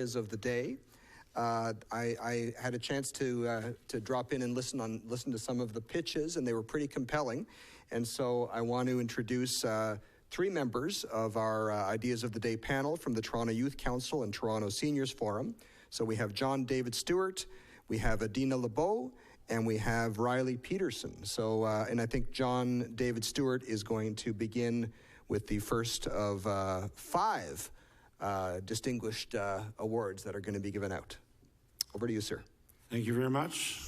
ideas of the day. I had a chance to drop in and listen to some of the pitches, and they were pretty compelling. And so I want to introduce three members of our Ideas of the Day panel from the Toronto Youth Council and Toronto Seniors Forum. So we have John David Stewart, we have Adina Lebeau, and we have Riley Peterson. So, and I think John David Stewart is going to begin with the first of five distinguished awards that are going to be given out. Over to you, sir. Thank you very much.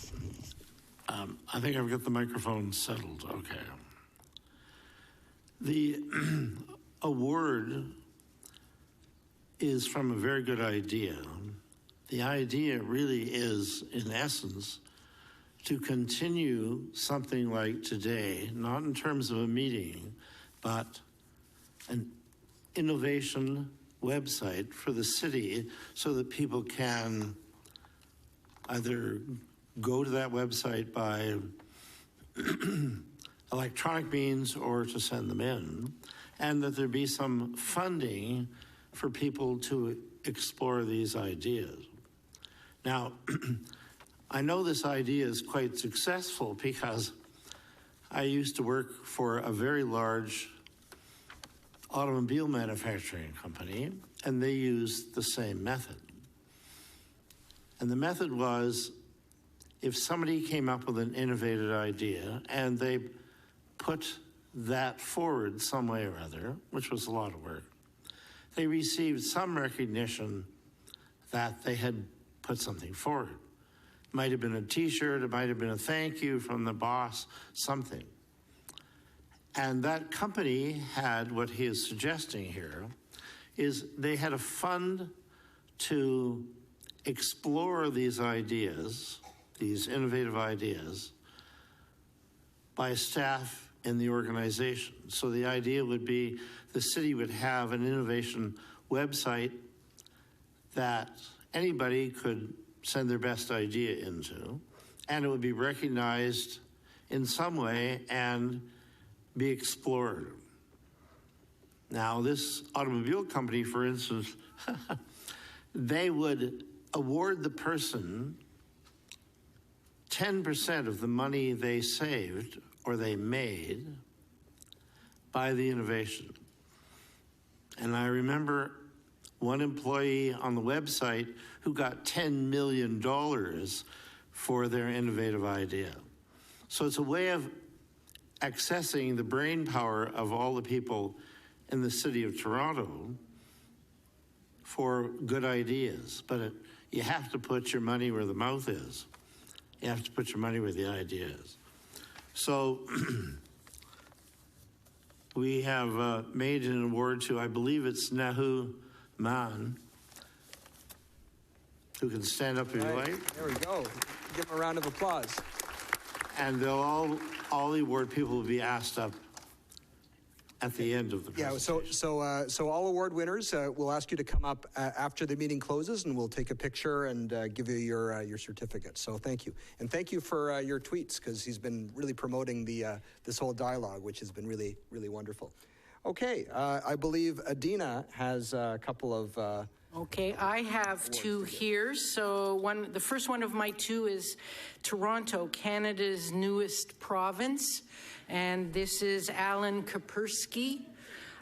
I think I've got the microphone settled. Okay. The award is from a very good idea. The idea really is, in essence, to continue something like today, not in terms of a meeting, but an innovation website for the city so that people can either go to that website by electronic means or to send them in, and that there be some funding for people to explore these ideas. Now, I know this idea is quite successful because I used to work for a very large automobile manufacturing company, and they used the same method. And the method was, if somebody came up with an innovative idea and they put that forward some way or other, which was a lot of work, they received some recognition that they had put something forward. It might have been a t-shirt, it might have been a thank you from the boss, something. And that company had, what he is suggesting here, is they had a fund to explore these ideas, these innovative ideas, by staff in the organization. So the idea would be the city would have an innovation website that anybody could send their best idea into, and it would be recognized in some way and be explored. Now, this automobile company, for instance, they would award the person 10% of the money they saved or they made by the innovation. And I remember one employee on the website who got $10 million for their innovative idea. So it's a way of accessing the brain power of all the people in the city of Toronto for good ideas. But you have to put your money where the mouth is. You have to put your money where the idea is. So we have made an award to, I believe it's Nahu Man, who can stand up if you like. There we go. Give him a round of applause. And they'll all the award people will be asked up at the end of the presentation. Yeah, so all award winners, we'll ask you to come up after the meeting closes, and we'll take a picture and give you your certificate. So thank you. And thank you for your tweets, because he's been really promoting this whole dialogue, which has been really, really wonderful. Okay, I believe Adina has a couple of... Okay, I have two here. So the first one of my two is Toronto, Canada's newest province. And this is Alan Kapersky.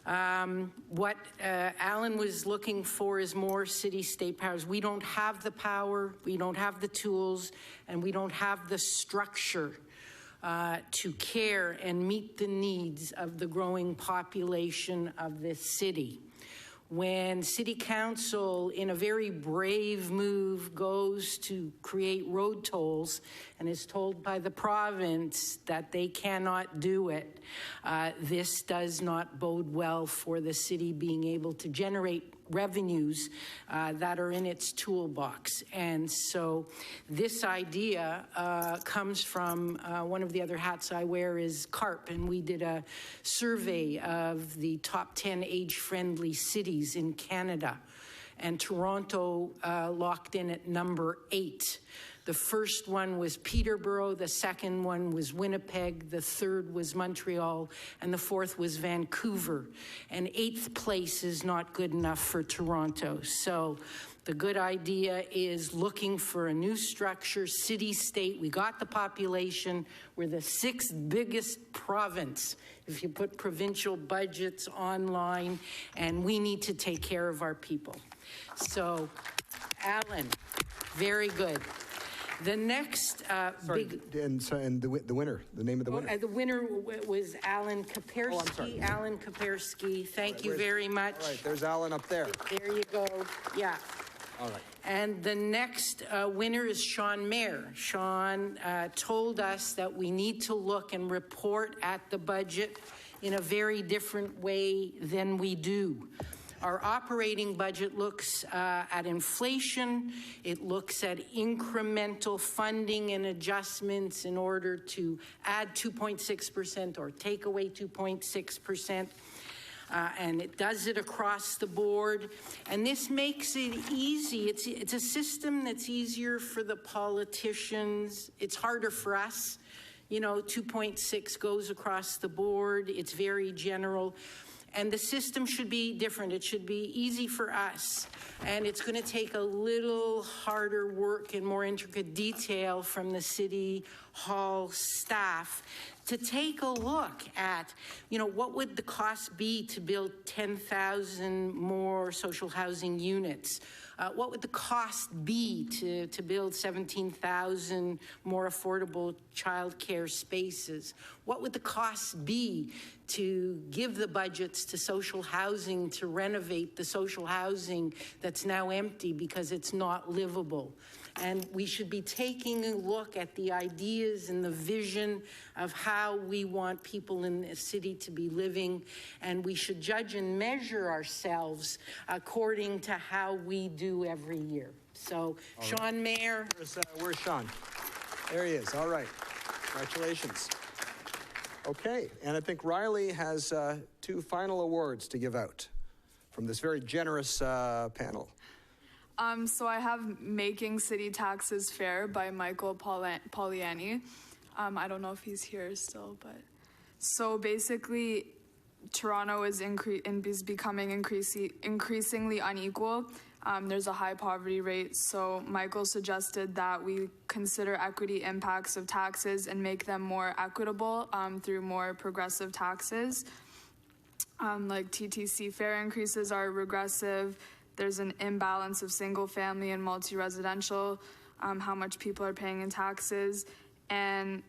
What Alan was looking for is more city-state powers. We don't have the power, we don't have the tools, and we don't have the structure to care and meet the needs of the growing population of this city. When City Council, in a very brave move, goes to create road tolls and is told by the province that they cannot do it, this does not bode well for the city being able to generate revenues that are in its toolbox. And so this idea comes from one of the other hats I wear is CARP, and we did a survey of the top 10 age-friendly cities in Canada, and Toronto locked in at number 8. The first one was Peterborough, the second one was Winnipeg, the third was Montreal, and the fourth was Vancouver. And 8th place is not good enough for Toronto. So The good idea is looking for a new structure, city-state. We got the population. We're the 6th biggest province if you put provincial budgets online, and we need to take care of our people. So, Alan, very good. The next And the winner, the name of the winner. the winner was Alan Kapersky. Oh, I'm sorry. Alan Kapersky, thank you very much. All right, there's Alan up there. There you go, yeah. All right. And the next winner is Sean Mayer. Sean told us that we need to look and report at the budget in a very different way than we do. Our operating budget looks at inflation. It looks at incremental funding and adjustments in order to add 2.6% or take away 2.6%. And it does it across the board. And this makes it easy. It's a system that's easier for the politicians. It's harder for us. You know, 2.6 goes across the board. It's very general. And the system should be different. It should be easy for us. And it's going to take a little harder work and more intricate detail from the City Hall staff to take a look at, you know, what would the cost be to build 10,000 more social housing units? What would the cost be to build 17,000 more affordable childcare spaces? What would the cost be to give the budgets to social housing, to renovate the social housing that's now empty because it's not livable? And we should be taking a look at the ideas and the vision of how we want people in the city to be living, and we should judge and measure ourselves according to how we do every year. So, Sean Mayer. Where's Sean? There he is. All right. Congratulations. Okay, and I think Riley has 2 final awards to give out from this very generous panel. So I have Making City Taxes Fair by Michael Poliani. I don't know if he's here still, but so basically Toronto is becoming increasingly unequal. There's a high poverty rate, so Michael suggested that we consider equity impacts of taxes and make them more equitable through more progressive taxes. Like TTC fare increases are regressive. There's an imbalance of single family and multi-residential, how much people are paying in taxes. And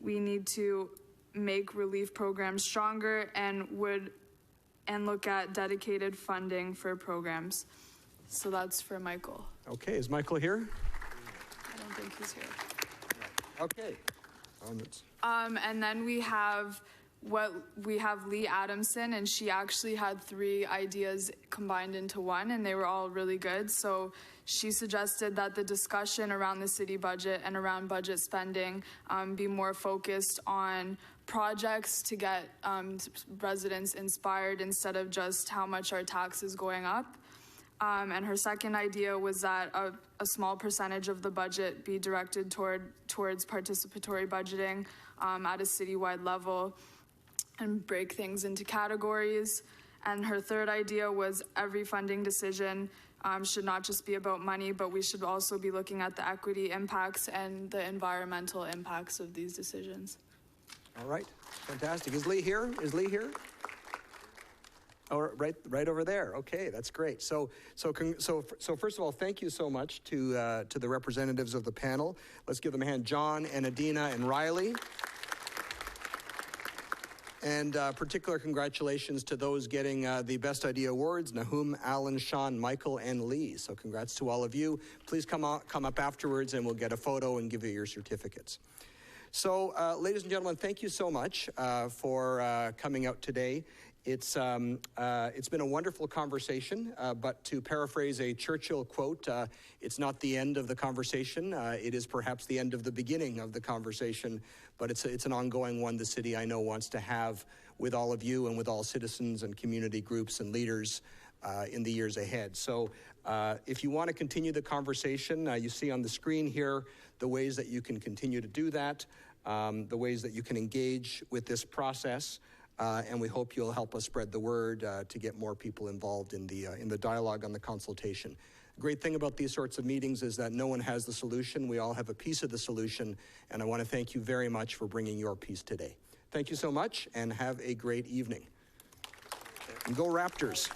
we need to make relief programs stronger and look at dedicated funding for programs. So that's for Michael. Okay, is Michael here? I don't think he's here. Okay. And then we have Lee Adamson, and she actually had 3 ideas combined into one, and they were all really good. So she suggested that the discussion around the city budget and around budget spending be more focused on projects to get residents inspired instead of just how much our tax is going up. And her second idea was that a small percentage of the budget be directed towards participatory budgeting at a citywide level, and break things into categories. And her third idea was every funding decision should not just be about money, but we should also be looking at the equity impacts and the environmental impacts of these decisions. All right, fantastic. Is Lee here? Oh, right over there. Okay, that's great. So first of all, thank you so much to the representatives of the panel. Let's give them a hand, John and Adina and Riley. And particular congratulations to those getting the Best Idea Awards, Nahum, Alan, Sean, Michael, and Lee. So congrats to all of you. Please come up afterwards and we'll get a photo and give you your certificates. So ladies and gentlemen, thank you so much for coming out today. It's been a wonderful conversation, but to paraphrase a Churchill quote, it's not the end of the conversation. It is perhaps the end of the beginning of the conversation, but it's an ongoing one the city, I know, wants to have with all of you and with all citizens and community groups and leaders in the years ahead. So if you want to continue the conversation, you see on the screen here the ways that you can continue to do that, the ways that you can engage with this process. And we hope you'll help us spread the word to get more people involved in the dialogue on the consultation. great thing about these sorts of meetings is that no one has the solution. We all have a piece of the solution, and I want to thank you very much for bringing your piece today. Thank you so much, and have a great evening. And go Raptors.